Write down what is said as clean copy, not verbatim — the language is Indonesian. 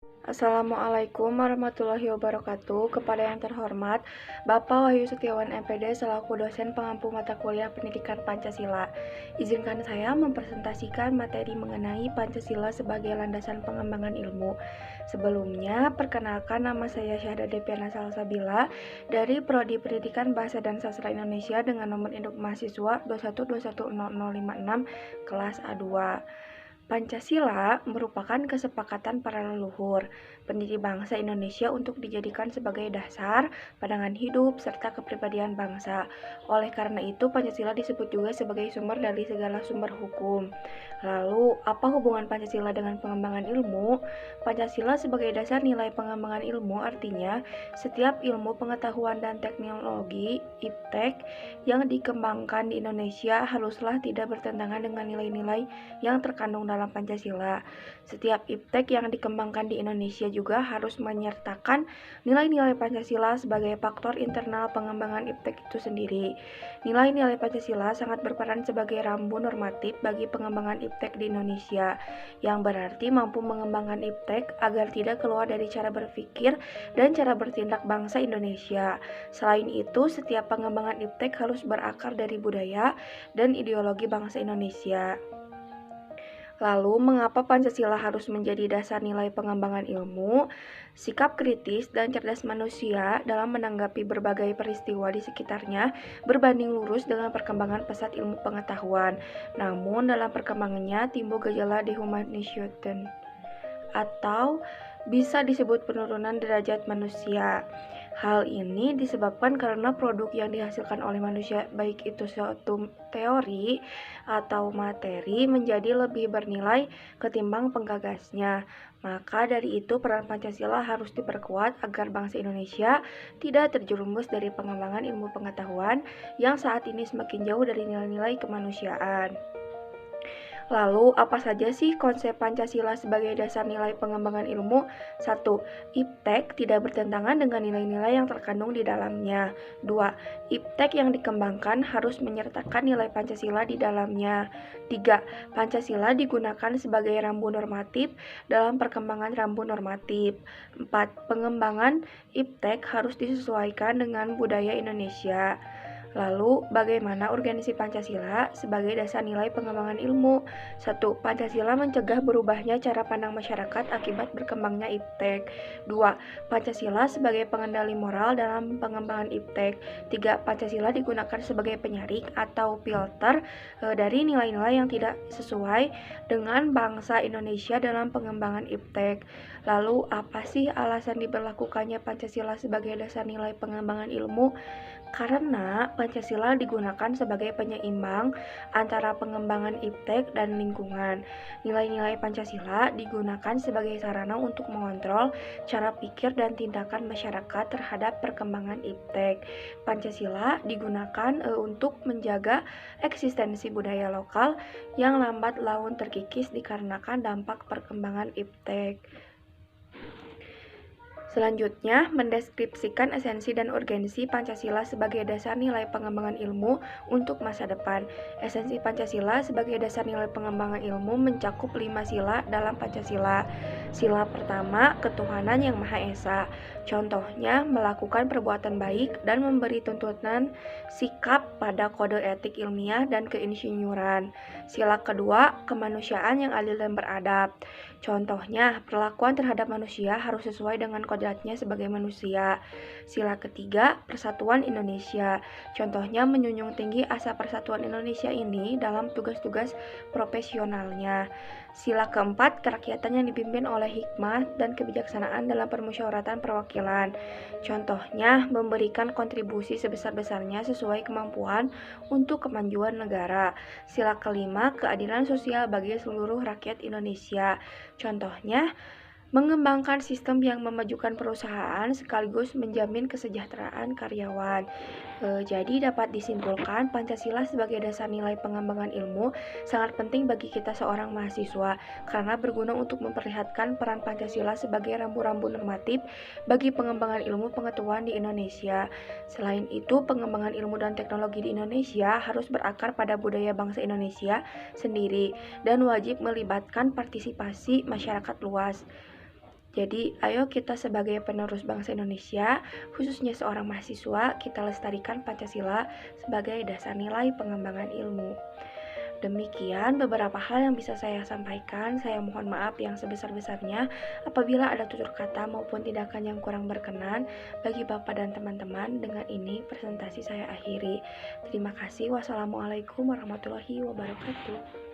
Assalamualaikum warahmatullahi wabarakatuh. Kepada yang terhormat, Bapak Wahyu Setiawan MPD selaku dosen pengampu mata kuliah Pendidikan Pancasila. Izinkan saya mempresentasikan materi mengenai Pancasila sebagai landasan pengembangan ilmu. Sebelumnya, perkenalkan nama saya Syahda Deviana Salsabila dari Prodi Pendidikan Bahasa dan Sastra Indonesia dengan nomor induk mahasiswa 21210056 kelas A2. Pancasila merupakan kesepakatan para leluhur, pendiri bangsa Indonesia untuk dijadikan sebagai dasar, pandangan hidup, serta kepribadian bangsa. Oleh karena itu, Pancasila disebut juga sebagai sumber dari segala sumber hukum. Lalu, apa hubungan Pancasila dengan pengembangan ilmu? Pancasila sebagai dasar nilai pengembangan ilmu artinya setiap ilmu pengetahuan dan teknologi (IPTEK) yang dikembangkan di Indonesia haruslah tidak bertentangan dengan nilai-nilai yang terkandung dalam Pancasila. Setiap IPTEK yang dikembangkan di Indonesia juga harus menyertakan nilai-nilai Pancasila sebagai faktor internal pengembangan IPTEK itu sendiri. Nilai-nilai Pancasila sangat berperan sebagai rambu normatif bagi pengembangan IPTEK di Indonesia, yang berarti mampu mengembangkan IPTEK agar tidak keluar dari cara berpikir dan cara bertindak bangsa Indonesia. Selain itu, setiap pengembangan IPTEK harus berakar dari budaya dan ideologi bangsa Indonesia. Lalu, mengapa Pancasila harus menjadi dasar nilai pengembangan ilmu? Sikap kritis dan cerdas manusia dalam menanggapi berbagai peristiwa di sekitarnya berbanding lurus dengan perkembangan pesat ilmu pengetahuan. Namun, dalam perkembangannya timbul gejala dehumanization atau bisa disebut penurunan derajat manusia. Hal ini disebabkan karena produk yang dihasilkan oleh manusia, baik itu suatu teori atau materi, menjadi lebih bernilai ketimbang penggagasnya. Maka dari itu peran Pancasila harus diperkuat agar bangsa Indonesia tidak terjerumus dari pengembangan ilmu pengetahuan yang saat ini semakin jauh dari nilai-nilai kemanusiaan. Lalu, apa saja sih konsep Pancasila sebagai dasar nilai pengembangan ilmu? 1. IPTEK tidak bertentangan dengan nilai-nilai yang terkandung di dalamnya. 2. IPTEK yang dikembangkan harus menyertakan nilai Pancasila di dalamnya. 3. Pancasila digunakan sebagai rambu normatif dalam perkembangan rambu normatif. 4. Pengembangan IPTEK harus disesuaikan dengan budaya Indonesia. Lalu, bagaimana urgensi Pancasila sebagai dasar nilai pengembangan ilmu? 1. Pancasila mencegah berubahnya cara pandang masyarakat akibat berkembangnya IPTEK. 2. Pancasila sebagai pengendali moral dalam pengembangan IPTEK. 3. Pancasila digunakan sebagai penyaring atau filter dari nilai-nilai yang tidak sesuai dengan bangsa Indonesia dalam pengembangan IPTEK. Lalu, apa sih alasan diberlakukannya Pancasila sebagai dasar nilai pengembangan ilmu? Karena Pancasila digunakan sebagai penyeimbang antara pengembangan IPTEK dan lingkungan. Nilai-nilai Pancasila digunakan sebagai sarana untuk mengontrol cara pikir dan tindakan masyarakat terhadap perkembangan IPTEK. Pancasila digunakan untuk menjaga eksistensi budaya lokal yang lambat laun terkikis dikarenakan dampak perkembangan IPTEK. Selanjutnya, mendeskripsikan esensi dan urgensi Pancasila sebagai dasar nilai pengembangan ilmu untuk masa depan. Esensi Pancasila sebagai dasar nilai pengembangan ilmu mencakup 5 sila dalam Pancasila. Sila pertama, ketuhanan yang Maha Esa. Contohnya, melakukan perbuatan baik dan memberi tuntunan sikap pada kode etik ilmiah dan keinsinyuran. Sila kedua, kemanusiaan yang adil dan beradab. Contohnya, perlakuan terhadap manusia harus sesuai dengan kodratnya sebagai manusia. Sila ketiga, persatuan Indonesia. Contohnya, menjunjung tinggi asa persatuan Indonesia ini dalam tugas-tugas profesionalnya. Sila keempat, kerakyatan yang dipimpin oleh hikmah dan kebijaksanaan dalam permusyawaratan perwakilan. Contohnya, memberikan kontribusi sebesar-besarnya sesuai kemampuan untuk kemajuan negara. Sila kelima, keadilan sosial bagi seluruh rakyat Indonesia. Contohnya, mengembangkan sistem yang memajukan perusahaan sekaligus menjamin kesejahteraan karyawan. Jadi dapat disimpulkan Pancasila sebagai dasar nilai pengembangan ilmu sangat penting bagi kita seorang mahasiswa karena berguna untuk memperlihatkan peran Pancasila sebagai rambu-rambu normatif bagi pengembangan ilmu pengetahuan di Indonesia. Selain itu, pengembangan ilmu dan teknologi di Indonesia harus berakar pada budaya bangsa Indonesia sendiri dan wajib melibatkan partisipasi masyarakat luas. Jadi, ayo kita sebagai penerus bangsa Indonesia, khususnya seorang mahasiswa, kita lestarikan Pancasila sebagai dasar nilai pengembangan ilmu. Demikian beberapa hal yang bisa saya sampaikan. Saya mohon maaf yang sebesar-besarnya apabila ada tutur kata maupun tindakan yang kurang berkenan bagi Bapak dan teman-teman. Dengan ini presentasi saya akhiri. Terima kasih. Wassalamualaikum warahmatullahi wabarakatuh.